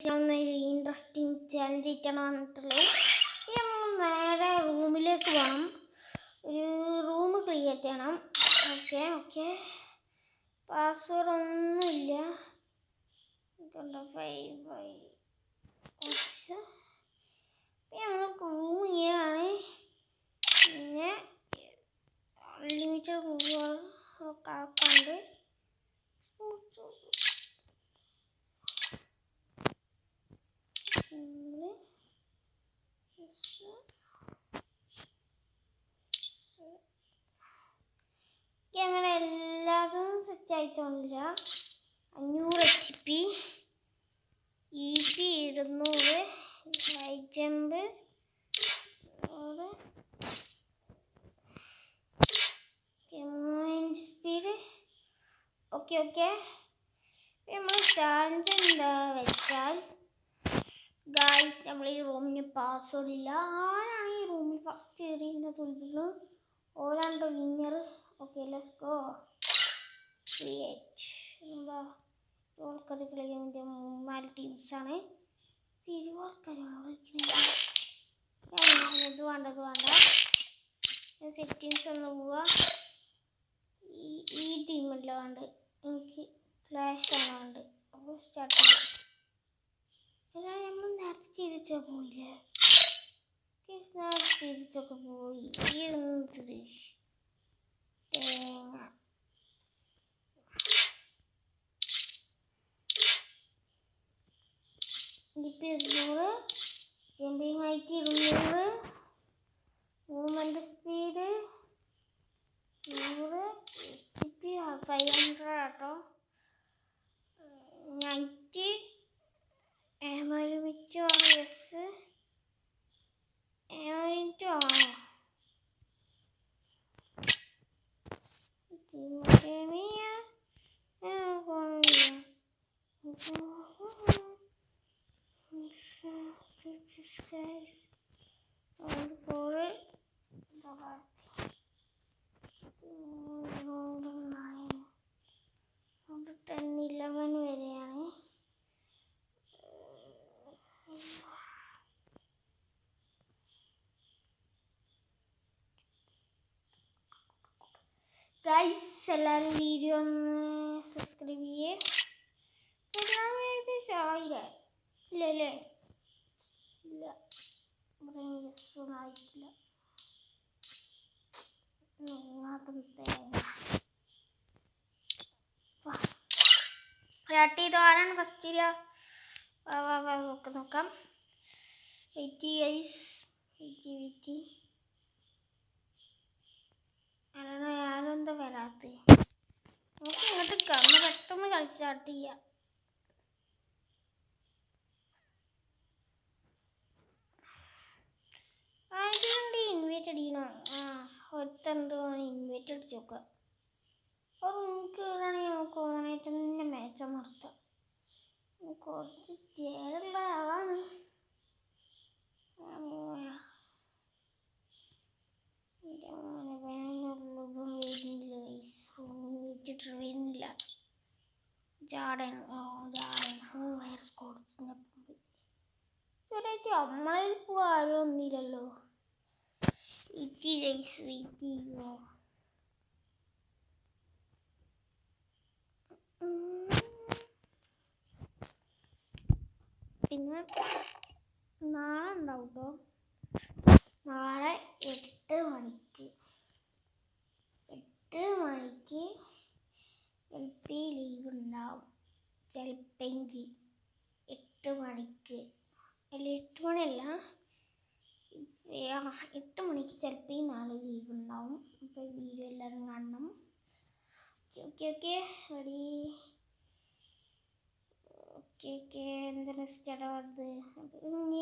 Interesting challenge ആയിട്ടാണ് വന്നിട്ടുള്ളത്. നമ്മൾ നേരെ റൂമിലേക്ക് പോകണം. ഒരു റൂം ക്രിയേറ്റ് ചെയ്യണം. ഓക്കെ പാസ്വേഡ് ഒന്നുമില്ല. നമ്മൾ റൂം ചെയ്യാണ്. പിന്നെ അൺലിമിറ്റഡ് റൂമുകൾ കണ്ട് ക്യാമറ എല്ലാതും സെറ്റ് ആയിട്ടൊന്നുമില്ല. 500 HP, EP 200, high jump 100, speed. Okay നമ്മൾ ചാലഞ്ച് എന്താ വെച്ചാൽ ഗായ്സ്, നമ്മൾ ഈ റൂമിന് പാസ്വേഡ് ഇല്ല. ആരാണ് ഈ റൂമിൽ ഫസ്റ്റ് കയറിയെന്ന് തോന്നുന്നു ഓരാണ്ട് winner. Okay let's go. Create എന്താ ആൾക്കാർ കളിക്കാൻ വേണ്ടി 4 ടീംസാണ്. ഇത് വേണ്ട സെറ്റിങ്സ് ഒന്ന് പോവുക. ഈ ടീമല്ല വേണ്ട, എനിക്ക് ഫ്ലാഷ് ആണ് വേണ്ട. അപ്പോൾ സ്റ്റാർട്ട് ചെയ്യാം. എല്ലാം നമ്മൾ നേരത്തെ ചെയ്തിച്ചാൽ പോയില്ലേ? നേരത്തെ ചെയ്തിച്ചൊക്കെ പോയി. തേങ്ങ ഇപ്പം 200, jumping height 200, movement speed 100, HP 500 കേട്ടോ. നൈറ്റ് ലിമിറ്റ് ആണ്. യെസ് ലിമിറ്റ് ആണോ? വരെയാണ്. ഗൈസ്, എല്ലാവരും വീഡിയോ ഒന്ന് സബ്സ്ക്രൈബ് ചെയ്യേ. ആയില്ലേ? ഇല്ലല്ലേ? ഇല്ല, ആയിട്ടില്ല. സ്റ്റാർട്ട് ചെയ്ത് ആരാണ് ഫസ്റ്റ് വരിക? നോക്കാം. Wait guys, wait. ഞാനെന്താ വരാത്ത? നമുക്ക് ഇങ്ങോട്ട് കണ്ണ് പെട്ടെന്ന് കളി സ്റ്റാർട്ട് ചെയ്യാം. ആയതുകൊണ്ട് ഇൻവൈറ്റ് അടിക്കണോ? ഒരുത്തണ്ടോ ഇൻവൈറ്റ് അടിച്ച് നോക്കാം. അപ്പോൾ നമുക്ക് കയറാണെങ്കിൽ നമുക്ക് ഓണായിട്ട് തന്നെ മാച്ച് നിർത്താം. കുറച്ച് ചേരുള്ള ആളാണ്. വരുന്നില്ല. ജാടൻ നമ്മളിപ്പോൾ ആരും ഒന്നുമില്ലല്ലോ. വെയിറ്റ് ചെയ്യുമോ? പിന്നെ നാളെ ഉണ്ടാവും കേട്ടോ. നാളെ 8 മണിക്ക് LP ലീവ് ഉണ്ടാവും. ചിലപ്പെങ്കിൽ 8 മണിക്ക്, അല്ല 8 മണിയല്ല, 8 മണിക്ക് ചിലപ്പോൾ നാളെ ലീവ് ഉണ്ടാവും. അപ്പോൾ വീഡിയോ എല്ലാവരും കാണണം. Okay ready. ഓക്കെ എന്താണ് സ്റ്റാർട്ട്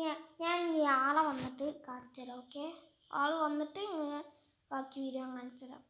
ഞാൻ ആളെ വന്നിട്ട് കാണിച്ചു തരാം. ഓക്കെ, ആൾ വന്നിട്ട് ബാക്കി വീഡിയോ കാണിച്ചു തരാം.